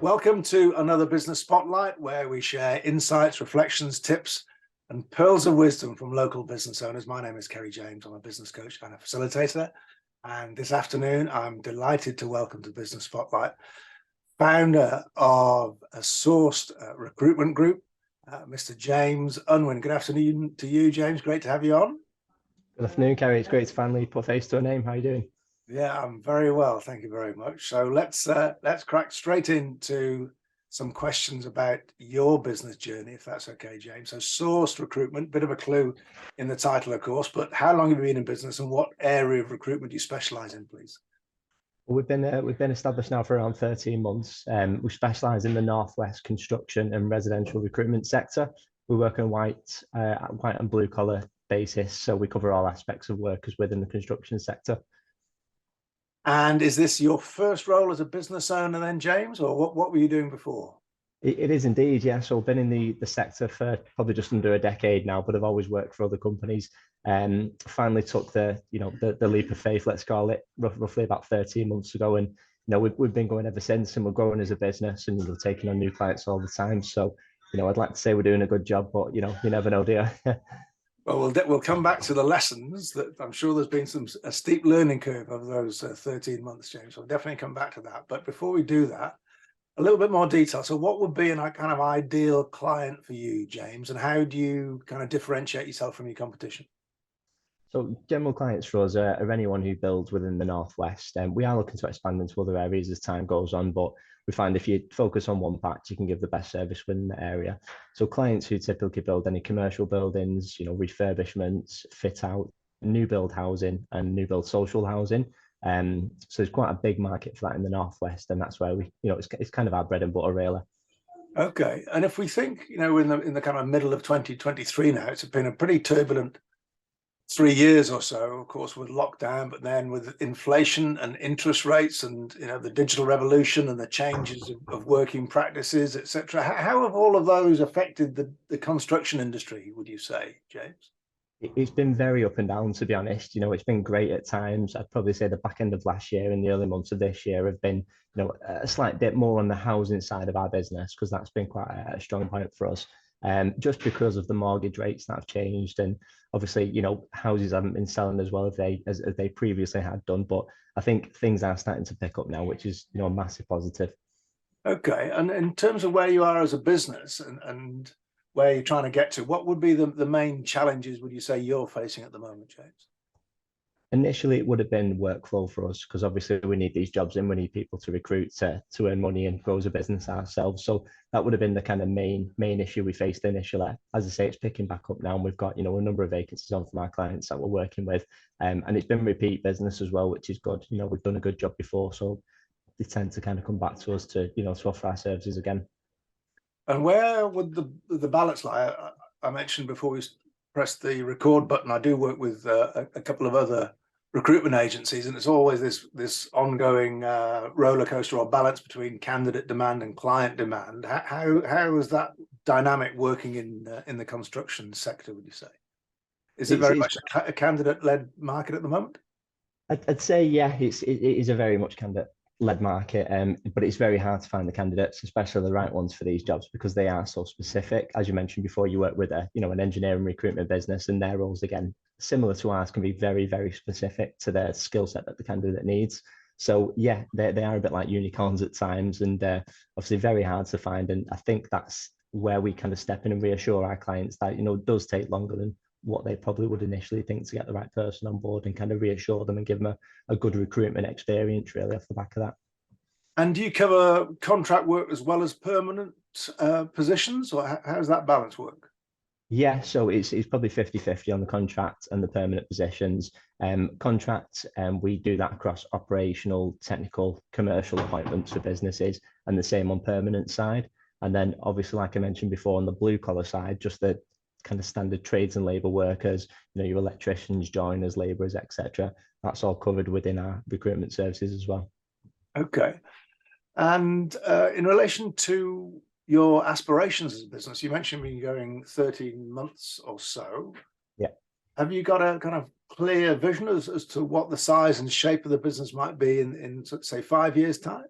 Welcome to another Business Spotlight, where we share insights, reflections, tips, and pearls of wisdom from local business owners. My name is Kerry James. I'm a business coach and a facilitator. And this afternoon, I'm delighted to welcome to Business Spotlight founder of a Sourced Recruitment Group, Mr. James Unwin. Good afternoon to you, James. Great to have you on. Good afternoon, Kerry. It's great to finally put a face to a name. How are you doing? Yeah, I'm very well. Thank you very much. So let's crack straight into some questions about your business journey, if that's okay, James. So Sourced Recruitment, bit of a clue in the title, of course, but how long have you been in business and what area of recruitment do you specialize in, please? Well, we've been established now for around 13 months. We specialise in the Northwest construction and residential recruitment sector. We work on white and blue collar basis, so we cover all aspects of workers within the construction sector. And is this your first role as a business owner then, James, or what were you doing before? It is indeed, yeah. So I've been in the sector for probably just under a decade now, but I've always worked for other companies. Finally took the leap of faith, let's call it, roughly about 13 months ago, and we've been going ever since, and we're growing as a business, and we're taking on new clients all the time. So I'd like to say we're doing a good job, but you never know, do you? Well, we'll come back to the lessons. That I'm sure there's been a steep learning curve over those 13 months, James. So we'll definitely come back to that. But before we do that, a little bit more detail. So what would be an kind of ideal client for you, James? And how do you kind of differentiate yourself from your competition? So general clients for us are anyone who builds within the Northwest. And we are looking to expand into other areas as time goes on, but we find if you focus on one patch, you can give the best service within the area. So clients who typically build any commercial buildings, refurbishments, fit out, new build housing and new build social housing. So there's quite a big market for that in the Northwest, and that's where it's kind of our bread and butter, really. Okay, and if we think, in the kind of middle of 2023 now, it's been a pretty turbulent 3 years or so, of course, with lockdown, but then with inflation and interest rates and the digital revolution and the changes of working practices, etc. How have all of those affected the construction industry, would you say, James? It's been very up and down, to be honest. It's been great at times. I'd probably say the back end of last year and the early months of this year have been, a slight bit more on the housing side of our business, because that's been quite a strong point for us. Just because of the mortgage rates that have changed, and obviously, houses haven't been selling as well as they previously had done. But I think things are starting to pick up now, which is a massive positive. Okay, and in terms of where you are as a business and where you're trying to get to, what would be the main challenges, would you say, you're facing at the moment, James? Initially, it would have been workflow for us, because obviously we need these jobs in, we need people to recruit to earn money and grow as a business ourselves. So that would have been the kind of main issue we faced initially. As I say, it's picking back up now, and we've got a number of vacancies on from our clients that we're working with, and it's been repeat business as well, which is good. We've done a good job before, so they tend to kind of come back to us to to offer our services again. And where would the balance lie? I mentioned before we pressed the record button, I do work with a couple of other recruitment agencies, and it's always this ongoing roller coaster or balance between candidate demand and client demand. How is that dynamic working in the construction sector, would you say? Is it very much a candidate-led market at the moment? I'd say, yeah, it is a very much candidate-led market, but it's very hard to find the candidates, especially the right ones for these jobs, because they are so specific. As you mentioned before, you work with an engineering recruitment business, and their roles, again, similar to ours, can be very, very specific to the skill set that the candidate needs. So yeah, they are a bit like unicorns at times, and obviously very hard to find. And I think that's where we kind of step in and reassure our clients that it does take longer than what they probably would initially think to get the right person on board, and kind of reassure them and give them a good recruitment experience, really, off the back of that. And do you cover contract work as well as permanent positions, or how does that balance work? Yeah, so it's probably 50-50 on the contract and the permanent positions. Contracts, we do that across operational, technical, commercial appointments for businesses, and the same on permanent side. And then obviously, like I mentioned before, on the blue collar side, just the kind of standard trades and labour workers, your electricians, joiners, labourers, etc. That's all covered within our recruitment services as well. Okay. And in relation to your aspirations as a business, you mentioned being going 13 months or so. Yeah. Have you got a kind of clear vision as to what the size and shape of the business might be in say 5 years' time?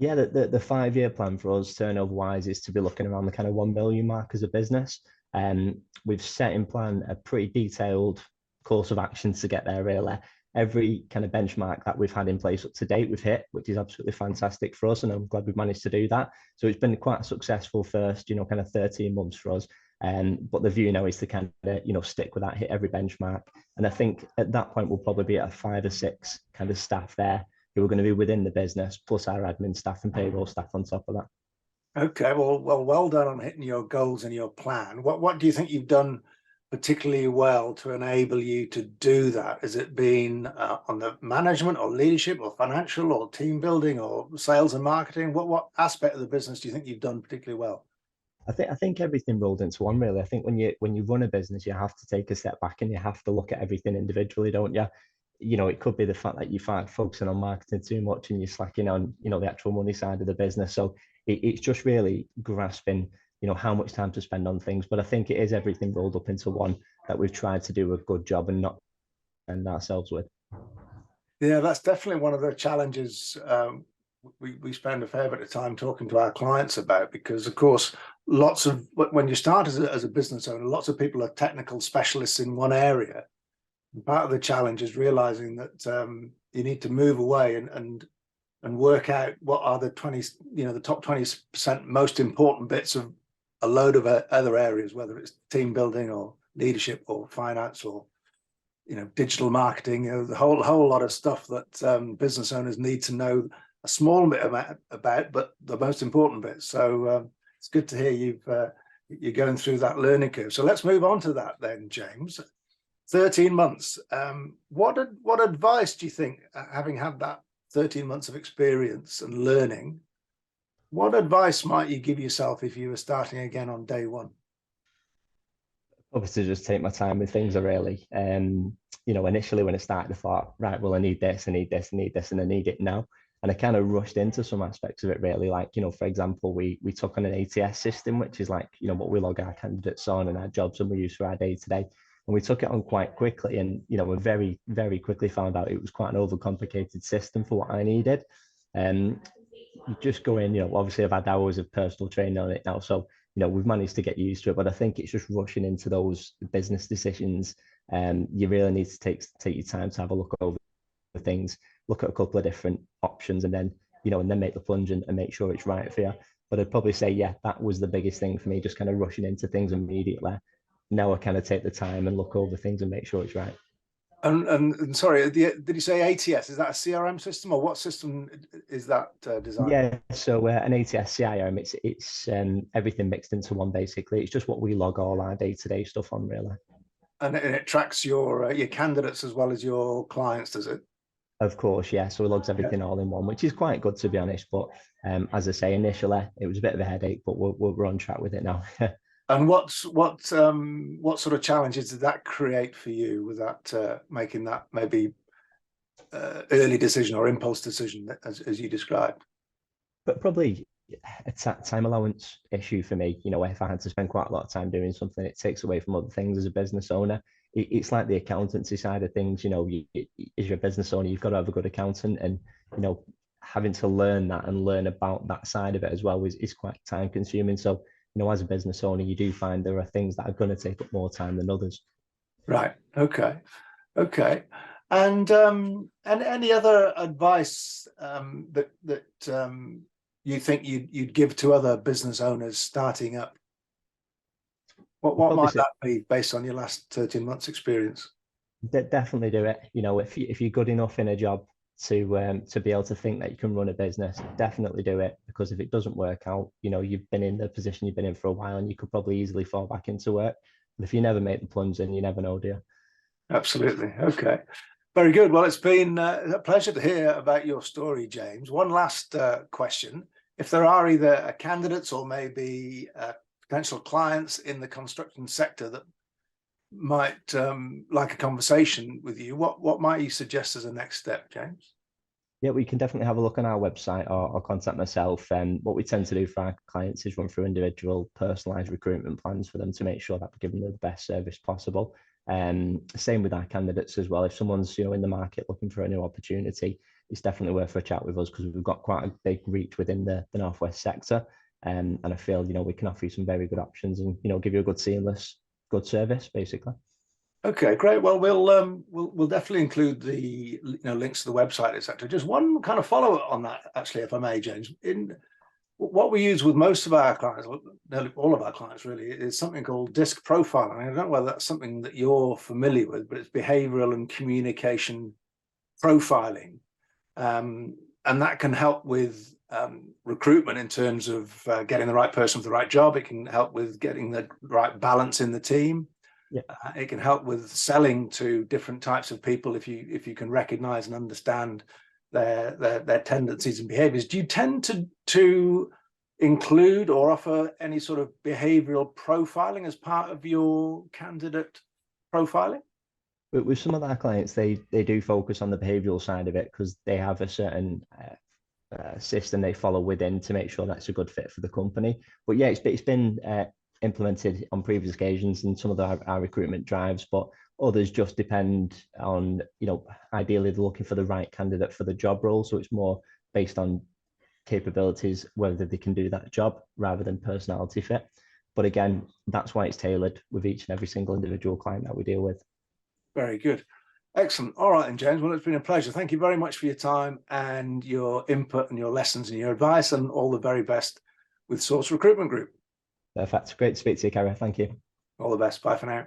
Yeah, the 5-year plan for us, turnover wise, is to be looking around the kind of 1 million mark as a business. We've set in plan a pretty detailed course of actions to get there, really. Every kind of benchmark that we've had in place up to date, we've hit, which is absolutely fantastic for us. And I'm glad we've managed to do that. So it's been quite a successful first, kind of 13 months for us. But the view now is to kind of, stick with that, hit every benchmark. And I think at that point, we'll probably be at a 5 or 6 kind of staff there who are going to be within the business, plus our admin staff and payroll staff on top of that. Okay, well done on hitting your goals and your plan. What do you think you've done particularly well to enable you to do that? Has it been on the management or leadership or financial or team building or sales and marketing? What aspect of the business do you think you've done particularly well? I think everything rolled into one, really. I think when you run a business, you have to take a step back and you have to look at everything individually, don't you? It could be the fact that you find focusing on marketing too much and you're slacking on, the actual money side of the business. So it's just really grasping, how much time to spend on things. But I think it is everything rolled up into one that we've tried to do a good job and not end ourselves with. Yeah, that's definitely one of the challenges we spend a fair bit of time talking to our clients about, because of course, when you start as a business owner, lots of people are technical specialists in one area. And part of the challenge is realizing that you need to move away and work out what are the top 20% most important bits of a load of other areas, whether it's team building or leadership or finance or digital marketing, the whole lot of stuff that business owners need to know a small bit about, but the most important bit. So it's good to hear you're going through that learning curve. So let's move on to that then, James. 13 months. What advice do you think, having had that 13 months of experience and learning, what advice might you give yourself if you were starting again on day one? Obviously, just take my time with things, really. Initially when I started, I thought, right, well, I need this, I need this, I need this, and I need it now. And I kind of rushed into some aspects of it, really. Like, for example, we took on an ATS system, which is like, what we log our candidates on and our jobs and we use for our day to day. And we took it on quite quickly. And, we very, very quickly found out it was quite an overcomplicated system for what I needed. You just go in, obviously I've had hours of personal training on it now. So, we've managed to get used to it, but I think it's just rushing into those business decisions. You really need to take your time to have a look over things, look at a couple of different options, and then, and then make the plunge and make sure it's right for you. But I'd probably say, yeah, that was the biggest thing for me, just kind of rushing into things immediately. Now I kind of take the time and look over things and make sure it's right. And sorry, did you say ATS? Is that a CRM system, or what system is that designed? Yeah, so an ATS CRM, it's everything mixed into one, basically. It's just what we log all our day-to-day stuff on, really. And it tracks your candidates as well as your clients, does it? Of course, yeah. So it logs everything all in one, which is quite good, to be honest. But as I say, initially it was a bit of a headache, but we're on track with it now. And what sort of challenges did that create for you with that making that maybe early decision or impulse decision as you described? But probably a time allowance issue for me. If I had to spend quite a lot of time doing something, it takes away from other things as a business owner. It's like the accountancy side of things. As you're a business owner, you've got to have a good accountant, and having to learn that and learn about that side of it as well is quite time consuming. So as a business owner, you do find there are things that are going to take up more time than others. Right. Okay. And any other advice that you think you'd give to other business owners starting up? What might that be based on your last 13 months experience? Definitely do it. If you're good enough in a job to be able to think that you can run a business, definitely do it, because if it doesn't work out, you've been in the position you've been in for a while and you could probably easily fall back into work. But if you never make the plunge, then you never know, do you? Absolutely. Okay. Very good. Well, it's been a pleasure to hear about your story, James. One last question. If there are either candidates or maybe potential clients in the construction sector that might like a conversation with you, what might you suggest as a next step, James? Yeah, we can definitely have a look on our website or contact myself. And what we tend to do for our clients is run through individual personalized recruitment plans for them to make sure that we're giving them the best service possible. Same with our candidates as well. If someone's in the market looking for a new opportunity, it's definitely worth a chat with us because we've got quite a big reach within the Northwest sector. And I feel, we can offer you some very good options and, give you a good seamless, good service, basically. Okay, great. Well, we'll definitely include the links to the website, etc. Just one kind of follow up on that, actually, if I may, James. In what we use with most of our clients, nearly all of our clients, really, is something called DISC profiling. I don't know whether that's something that you're familiar with, but it's behavioural and communication profiling, and that can help with recruitment in terms of getting the right person for the right job. It can help with getting the right balance in the team. Yeah. It can help with selling to different types of people if you can recognize and understand their tendencies and behaviors. Do you tend to include or offer any sort of behavioral profiling as part of your candidate profiling? With some of our clients, they do focus on the behavioral side of it because they have a certain system they follow within to make sure that's a good fit for the company. But yeah, it's been implemented on previous occasions in some of our recruitment drives, but others just depend on, ideally they're looking for the right candidate for the job role. So it's more based on capabilities, whether they can do that job rather than personality fit. But again, that's why it's tailored with each and every single individual client that we deal with. Very good. Excellent. All right, then, James. Well, it's been a pleasure. Thank you very much for your time and your input and your lessons and your advice, and all the very best with Sourced Recruitment Group. Perfect. Great to speak to you, Cara. Thank you. All the best. Bye for now.